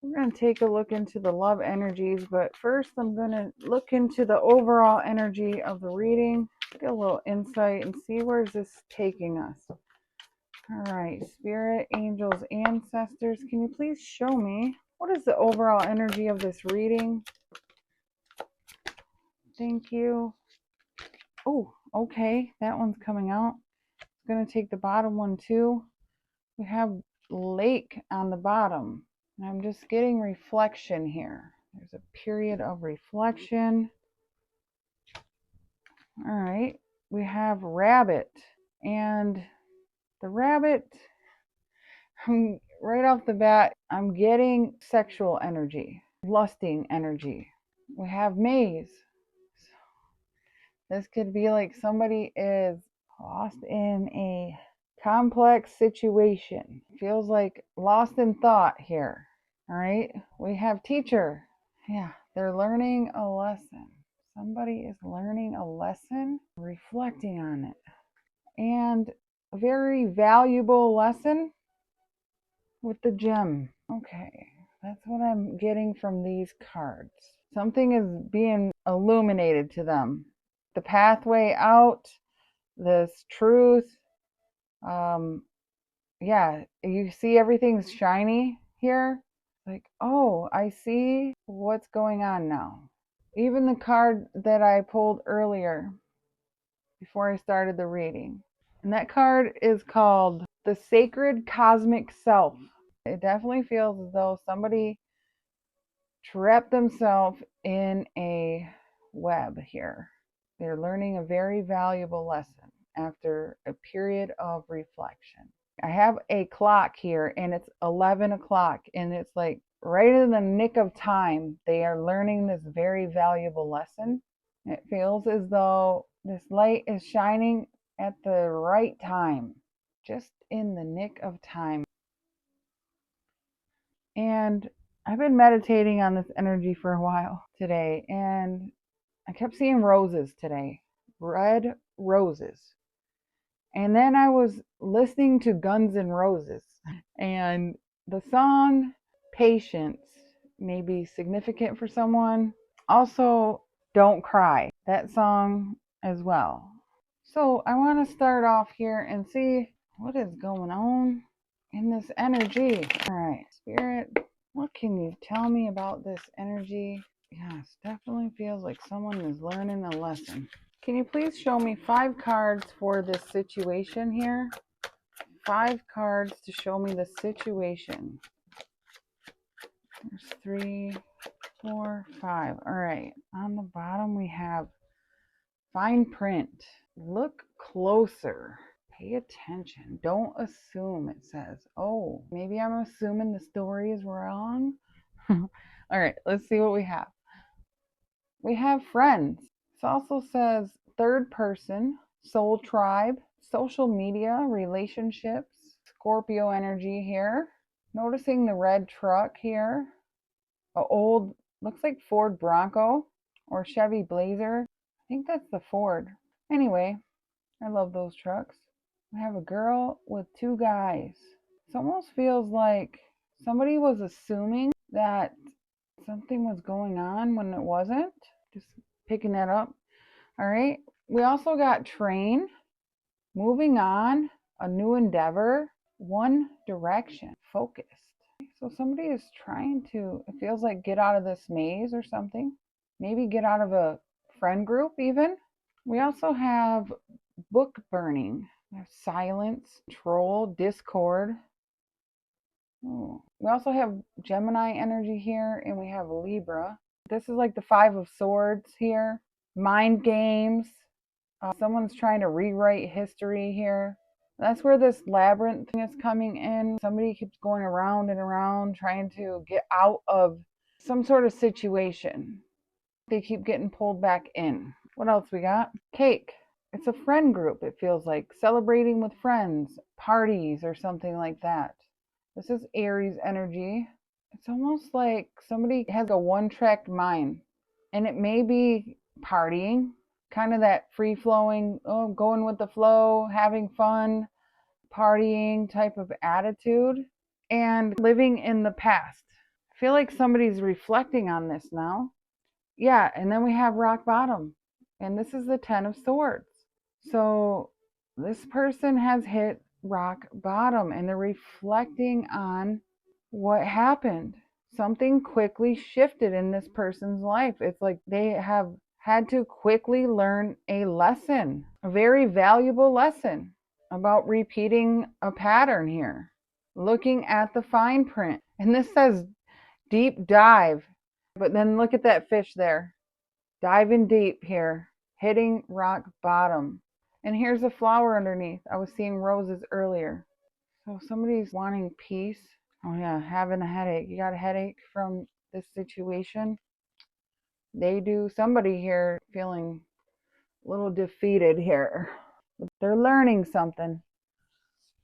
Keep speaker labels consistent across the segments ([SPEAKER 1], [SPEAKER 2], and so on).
[SPEAKER 1] We're going to take a look into the love energies, but first I'm going to look into the overall energy of the reading, get a little insight and see where's this taking us. All right, spirit, angels, ancestors, can you please show me what is the overall energy of this reading? Thank you. Oh, okay, that one's coming out. I'm going to take the bottom one too. We have lake on the bottom. And I'm just getting reflection here. There's a period of reflection. All right. We have rabbit. And the rabbit, right off the bat, I'm getting sexual energy, lusting energy. We have maze. This could be like somebody is lost in a complex situation. Feels like lost in thought here. All right, we have teacher. Yeah, they're learning a lesson. Somebody is learning a lesson, reflecting on it. And a very valuable lesson with the gem. Okay, that's what I'm getting from these cards. Something is being illuminated to them. The pathway out, this truth. Yeah, you see everything's shiny here. Like, oh, I see what's going on now. Even the card that I pulled earlier before I started the reading. And that card is called the Sacred Cosmic Self. It definitely feels as though somebody trapped themselves in a web here. They're learning a very valuable lesson after a period of reflection. I have a clock here and it's 11 o'clock and it's like right in the nick of time. They are learning this very valuable lesson. It feels as though this light is shining at the right time, just in the nick of time. And I've been meditating on this energy for a while today, and I kept seeing roses today, red roses. And then I was listening to Guns N' Roses, and the song Patience may be significant for someone. Also, Don't Cry, that song as well. So I want to start off here and see what is going on in this energy. All right, Spirit, what can you tell me about this energy? Yes, definitely feels like someone is learning a lesson. Can you please show me 5 cards for this situation here? 5 cards to show me the situation. There's 3, 4, 5. All right, on the bottom we have fine print. Look closer. Pay attention. Don't assume, it says. Oh, maybe I'm assuming the story is wrong. All right, let's see what we have. We have friends. This also says third person, soul tribe, social media, relationships, Scorpio energy here. Noticing the red truck here. A old, looks like Ford Bronco or Chevy Blazer. I think that's the Ford. Anyway, I love those trucks. We have a girl with 2 guys. It almost feels like somebody was assuming that something was going on when it wasn't. Just picking that up. All right. We also got train, moving on, a new endeavor, one direction, focused. So somebody is trying to, it feels like, get out of this maze or something. Maybe get out of a friend group even. We also have book burning. We have silence, troll, discord. Ooh. We also have Gemini energy here, and we have Libra. This is like the 5 of Swords here. Mind games. Someone's trying to rewrite history here. That's where this labyrinth thing is coming in. Somebody keeps going around and around trying to get out of some sort of situation. They keep getting pulled back in. What else we got? Cake. It's a friend group, it feels like. Celebrating with friends, parties, or something like that. This is Aries energy. It's almost like somebody has a one-track mind. And it may be partying, kind of that free-flowing, going with the flow, having fun, partying type of attitude, and living in the past. feel like somebody's reflecting on this now. Yeah, and then we have rock bottom. And this is the 10 of swords. So this person has hit rock bottom and they're reflecting on what happened. Something quickly shifted in this person's life. It's like they have had to quickly learn a lesson, a very valuable lesson about repeating a pattern here. Looking at the fine print. And this says deep dive. But then look at that fish there. Diving deep here. Hitting rock bottom. And here's a flower underneath. I was seeing roses earlier. So somebody's wanting peace. Oh yeah, having a headache. You got a headache from this situation? They do. Somebody here feeling a little defeated here. But they're learning something.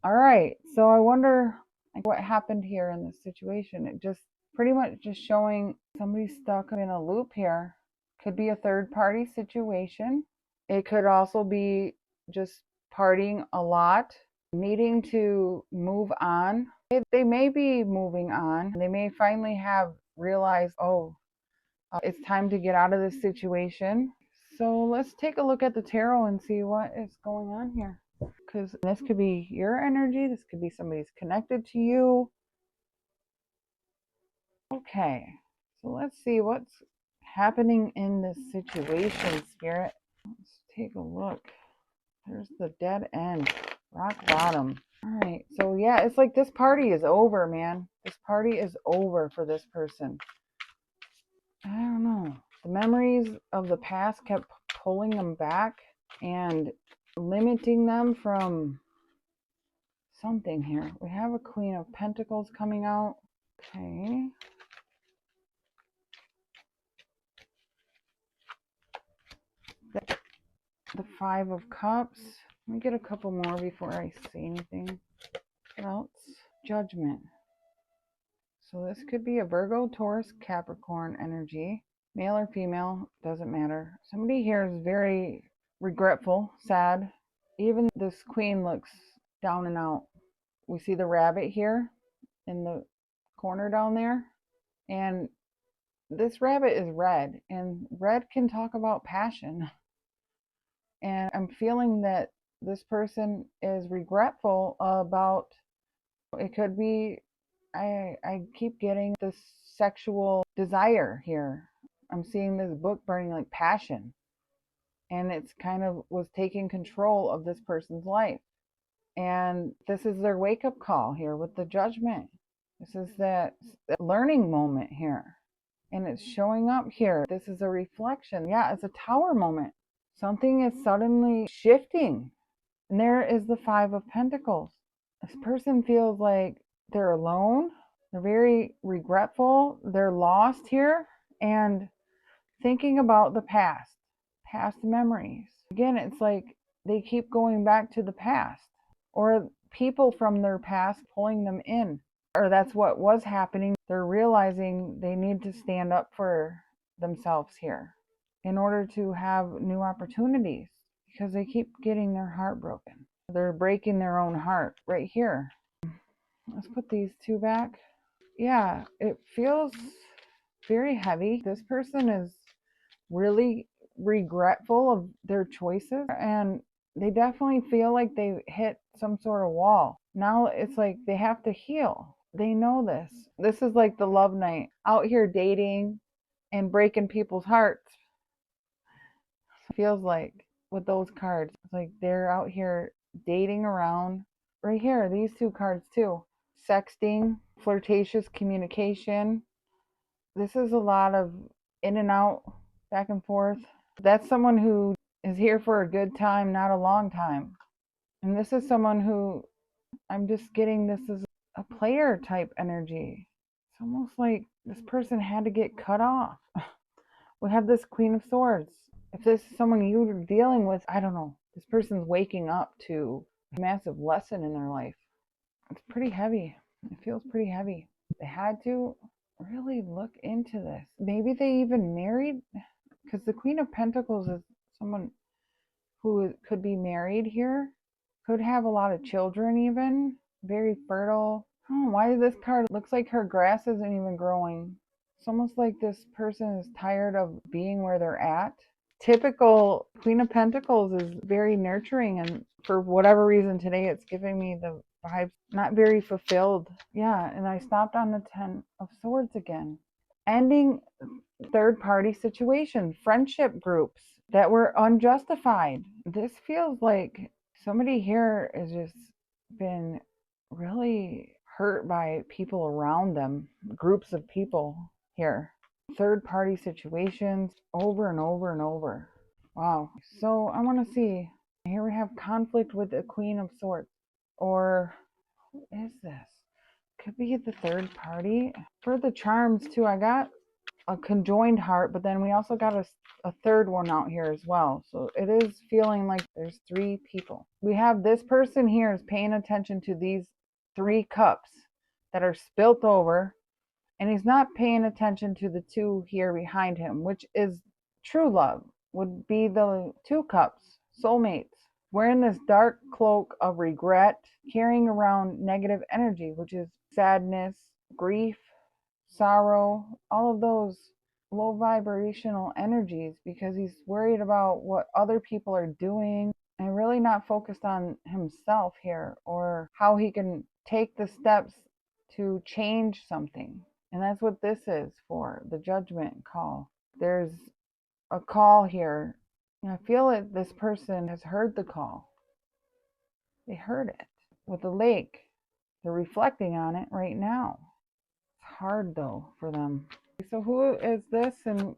[SPEAKER 1] All right. So I wonder what happened here in this situation. It just pretty much just showing somebody stuck in a loop here. Could be a third party situation. It could also be just partying a lot, needing to move on. They may be moving on. They may finally have realized, oh, it's time to get out of this situation. So let's take a look at the tarot and see what is going on here. Because this could be your energy. This could be somebody's connected to you. Okay, so let's see what's happening in this situation, Spirit. Let's take a look. There's the dead end, rock bottom. All right, so yeah, it's like this party is over, man. This party is over for this person. I don't know. The memories of the past kept pulling them back and limiting them from something here. We have a Queen of Pentacles coming out. Okay. The Five of Cups. Let me get a couple more before I say anything else. Judgment. So this could be a Virgo, Taurus, Capricorn energy. Male or female, doesn't matter. Somebody here is very regretful, sad. Even this queen looks down and out. We see the rabbit here in the corner down there. And this rabbit is red. And red can talk about passion. And I'm feeling that this person is regretful about, it could be, I keep getting this sexual desire here. I'm seeing this book burning like passion. And it's kind of was taking control of this person's life. And this is their wake-up call here with the Judgment. This is that learning moment here. And it's showing up here. This is a reflection. Yeah, it's a Tower moment. Something is suddenly shifting. And there is the Five of Pentacles. This person feels like they're alone. They're very regretful. They're lost here and thinking about the past memories. Again, it's like they keep going back to the past or people from their past pulling them in. Or that's what was happening. They're realizing they need to stand up for themselves here in order to have new opportunities because they keep getting their heart broken. They're breaking their own heart right here. Let's put these two back. Yeah, it feels very heavy. This person is really regretful of their choices and they definitely feel like they hit some sort of wall. Now it's like they have to heal. They know this. This is like the love night. Out here dating and breaking people's hearts. It feels like with those cards. It's like they're out here dating around. Right here, these two cards too. Sexting, flirtatious communication. This is a lot of in and out, back and forth. That's someone who is here for a good time, not a long time. And this is someone who I'm just getting this as a player type energy. It's almost like this person had to get cut off. We have this Queen of Swords. If this is someone you're dealing with, I don't know. This person's waking up to a massive lesson in their life. It's pretty heavy. It feels pretty heavy. They had to really look into this. Maybe they even married, because the Queen of Pentacles is someone who could be married here, could have a lot of children even, very fertile. Oh, why this card looks like her grass isn't even growing. It's almost like this person is tired of being where they're at. Typical Queen of Pentacles is very nurturing, and for whatever reason today it's giving me the vibe not very fulfilled. Yeah, and I stopped on the 10 of Swords again. Ending third party situation, friendship groups that were unjustified. This feels like somebody here has just been really hurt by people around them, groups of people here. Third party situations over and over and over. Wow. So I want to see. Here we have conflict with the Queen of Swords. Or who is this? Could be the third party. For the charms too, I got a conjoined heart, but then we also got a third one out here as well. So it is feeling like there's three people. We have this person here is paying attention to these 3 cups that are spilt over, and he's not paying attention to the 2 here behind him, which is true love, would be the 2 cups, soulmates, wearing this dark cloak of regret, carrying around negative energy, which is sadness, grief, sorrow, all of those low vibrational energies, because he's worried about what other people are doing and really not focused on himself here or how he can take the steps to change something. And that's what this is for, the judgment call. There's a call here. And I feel that this person has heard the call. They heard it with the lake. They're reflecting on it right now. It's hard though for them. So who is this, and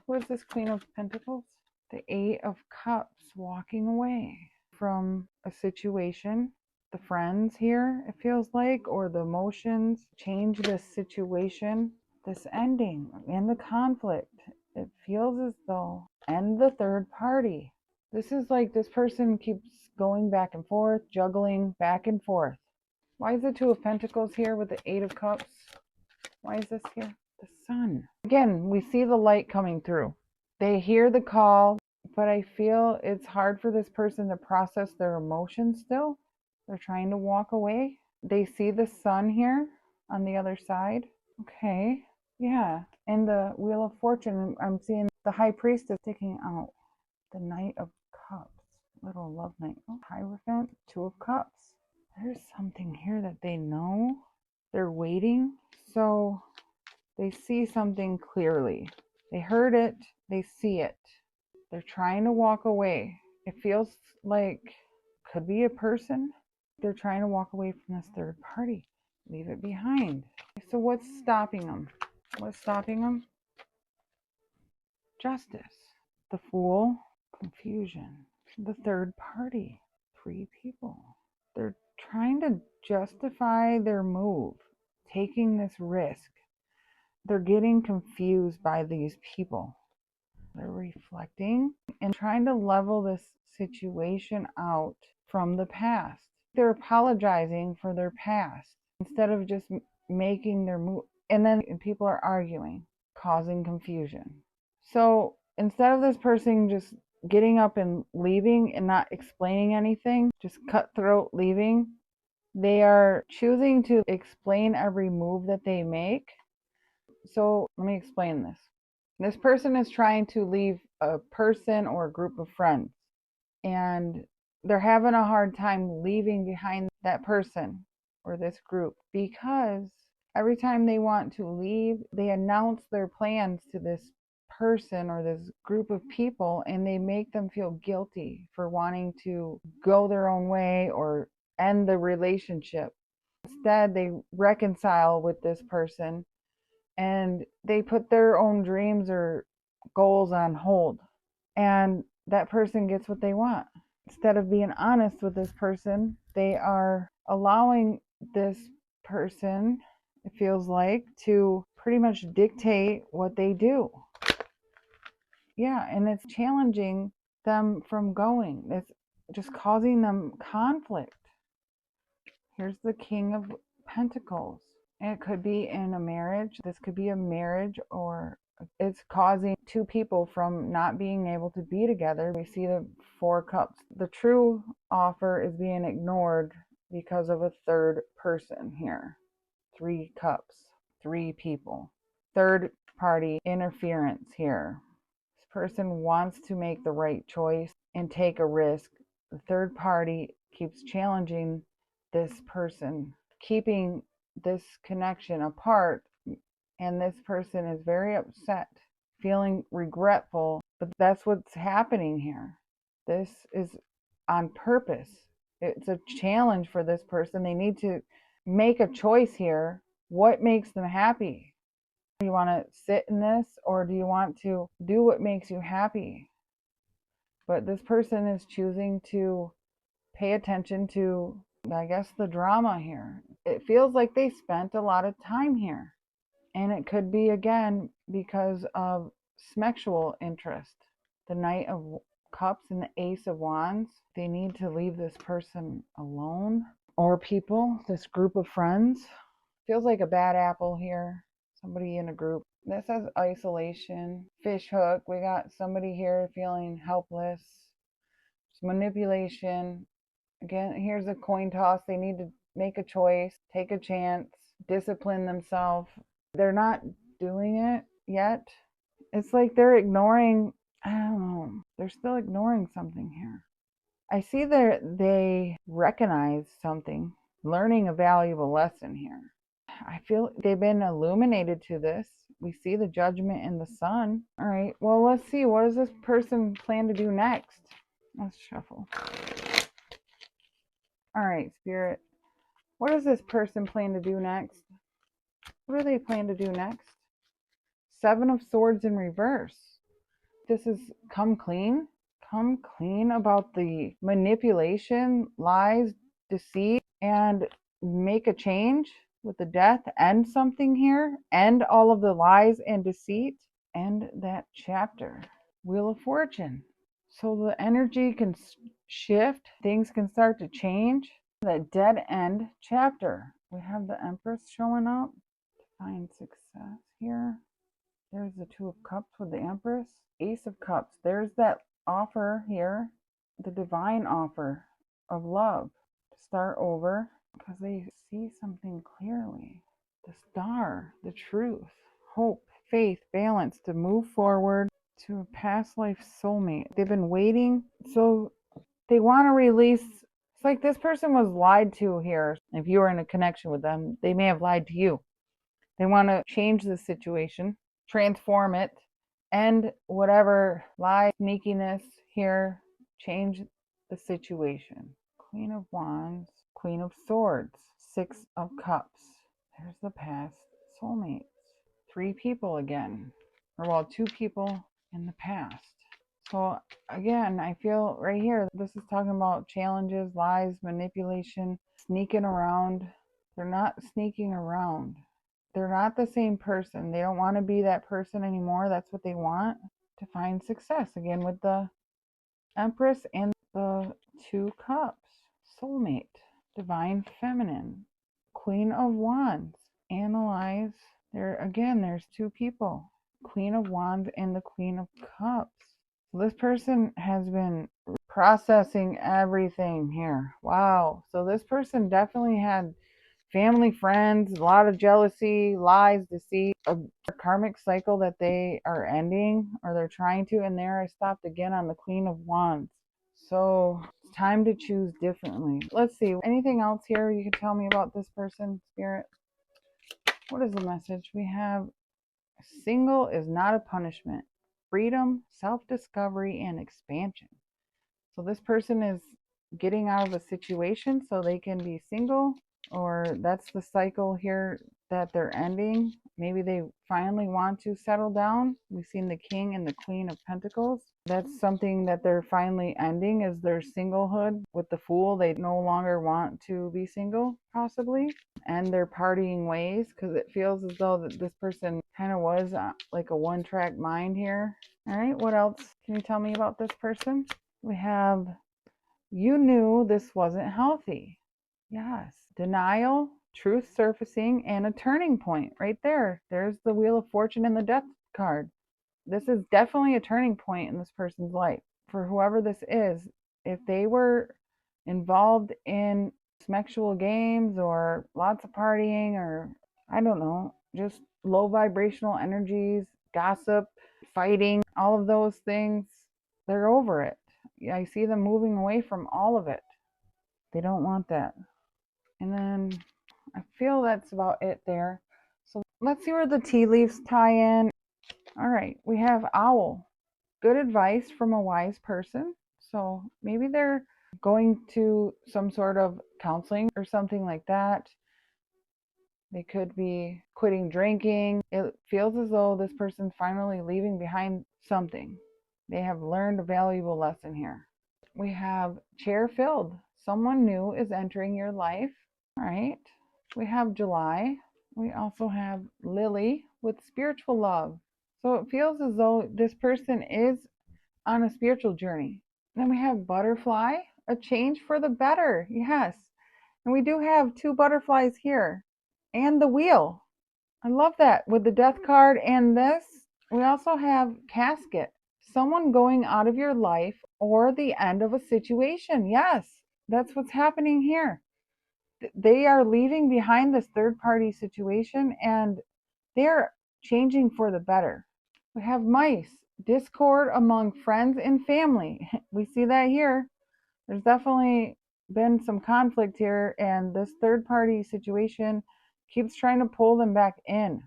[SPEAKER 1] who is this Queen of Pentacles? The 8 of Cups, walking away from a situation. The friends here, it feels like, or the emotions, change this situation, this ending, and the conflict. It feels as though, and the third party. This is like this person keeps going back and forth, juggling back and forth. Why is the 2 of Pentacles here with the 8 of Cups? Why is this here? The Sun. Again, we see the light coming through. They hear the call, but I feel it's hard for this person to process their emotions still. They're trying to walk away. They see the Sun here on the other side. Okay. Yeah. And the Wheel of Fortune, I'm seeing the High Priestess taking out the Knight of Cups. Little love knight. Oh, Hierophant, 2 of Cups. There's something here that they know. They're waiting. So they see something clearly. They heard it. They see it. They're trying to walk away. It feels like could be a person. They're trying to walk away from this third party. Leave it behind. So what's stopping them? What's stopping them? Justice. The Fool. Confusion. The third party. 3 people. They're trying to justify their move, taking this risk. They're getting confused by these people. They're reflecting and trying to level this situation out from the past. They're apologizing for their past instead of just making their move. And then people are arguing, causing confusion. So instead of this person just getting up and leaving and not explaining anything, just cutthroat leaving, they are choosing to explain every move that they make. So let me explain this. This person is trying to leave a person or a group of friends, and they're having a hard time leaving behind that person or this group because every time they want to leave, they announce their plans to this person or this group of people, and they make them feel guilty for wanting to go their own way or end the relationship. Instead, they reconcile with this person and they put their own dreams or goals on hold, and that person gets what they want. Instead of being honest with this person, they are allowing this person, it feels like, to pretty much dictate what they do. Yeah, and it's challenging them from going. It's just causing them conflict. Here's the King of Pentacles. It could be in a marriage. This could be a marriage, or it's causing 2 people from not being able to be together. We see the 4 cups. The true offer is being ignored because of a third person here. 3 cups, 3 people. Third party interference here. This person wants to make the right choice and take a risk. The third party keeps challenging this person, keeping this connection apart, and this person is very upset, feeling regretful, but that's what's happening here. This is on purpose. It's a challenge for this person. They need to make a choice here. What makes them happy? Do you want to sit in this, or do you want to do what makes you happy? But this person is choosing to pay attention to, I guess, the drama here. It feels like they spent a lot of time here. And it could be, again, because of sexual interest. The Knight of Cups and the Ace of Wands. They need to leave this person alone. Or people, this group of friends. Feels like a bad apple here. Somebody in a group. This says isolation. Fish hook. We got somebody here feeling helpless. Manipulation. Again, here's a coin toss. They need to make a choice, take a chance, discipline themselves. They're not doing it yet. It's like they're ignoring, I don't know, they're still ignoring something here. I see that they recognize something, learning a valuable lesson here. I feel they've been illuminated to this. We see the Judgment in the Sun. All right, well, let's see. What does this person plan to do next? Let's shuffle. All right, Spirit. What does this person plan to do next? What do they plan to do next? 7 of Swords in reverse. This is come clean. Come clean about the manipulation, lies, deceit, and make a change with the Death. End something here. End all of the lies and deceit. End that chapter. Wheel of Fortune. So the energy can shift. Things can start to change. That dead end chapter. We have the Empress showing up. Find success here. There's the Two of Cups with the Empress. Ace of Cups. There's that offer here. The divine offer of love. To start over. Because they see something clearly. The Star. The truth. Hope. Faith. Balance. To move forward. To a past life soulmate. They've been waiting. So they want to release. It's like this person was lied to here. If you were in a connection with them, they may have lied to you. They want to change the situation, transform it, end whatever lie, sneakiness here, change the situation. Queen of Wands, Queen of Swords, 6 of Cups. There's the past soulmates. 3 people again. Or well, 2 people in the past. So again, I feel right here, this is talking about challenges, lies, manipulation, sneaking around. They're not sneaking around. They're not the same person. They don't want to be that person anymore. That's what they want, to find success. Again, with the Empress and the 2 Cups. Soulmate, Divine Feminine, Queen of Wands. Analyze. There's 2 people. Queen of Wands and the Queen of Cups. This person has been processing everything here. Wow. So this person definitely had family, friends, a lot of jealousy, lies, deceit, a karmic cycle that they are ending, or they're trying to. And there I stopped again on the Queen of Wands. So it's time to choose differently. Let's see. Anything else here you can tell me about this person, Spirit? What is the message? We have single is not a punishment. Freedom, self-discovery, and expansion. So this person is getting out of a situation so they can be single, or that's the cycle here that they're ending. Maybe they finally want to settle down. We've seen the King and the Queen of Pentacles. That's something that they're finally ending, is their singlehood. With the Fool, they no longer want to be single, possibly, and they're partying ways, because it feels as though that this person kind of was like a one-track mind here. All right, what else can you tell me about this person? We have, you knew this wasn't healthy. Yes. Denial, truth surfacing, and a turning point right there. There's the Wheel of Fortune and the Death card. This is definitely a turning point in this person's life. For whoever this is, if they were involved in sexual games or lots of partying or I don't know, just low vibrational energies, gossip, fighting, all of those things. They're over it. I see them moving away from all of it. They don't want that. And then I feel that's about it there. So let's see where the tea leaves tie in. All right, we have owl. Good advice from a wise person. So maybe they're going to some sort of counseling or something like that. They could be quitting drinking. It feels as though this person's finally leaving behind something. They have learned a valuable lesson here. We have chair filled. Someone new is entering your life. All right. We have July. We also have Lily with spiritual love. So it feels as though this person is on a spiritual journey. Then we have butterfly, a change for the better. Yes. And we do have two butterflies here and the wheel. I love that with the death card and this. We also have casket, someone going out of your life or the end of a situation. Yes, that's what's happening here. They are leaving behind this third party situation and they're changing for the better. We have mice, discord among friends and family. We see that here. There's definitely been some conflict here, and this third party situation keeps trying to pull them back in.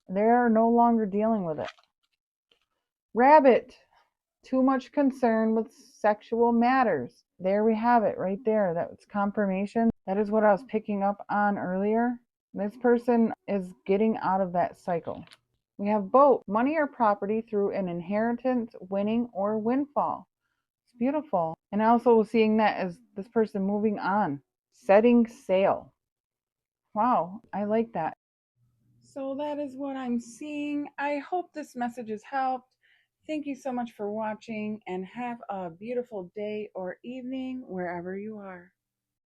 [SPEAKER 1] They're no longer dealing with it. Rabbit, too much concern with sexual matters. There we have it right there. That's confirmation. That is what I was picking up on earlier. This person is getting out of that cycle. We have boat, money or property through an inheritance, winning, or windfall. It's beautiful. And also seeing that as this person moving on, setting sail. Wow, I like that. So that is what I'm seeing. I hope this message has helped. Thank you so much for watching and have a beautiful day or evening wherever you are.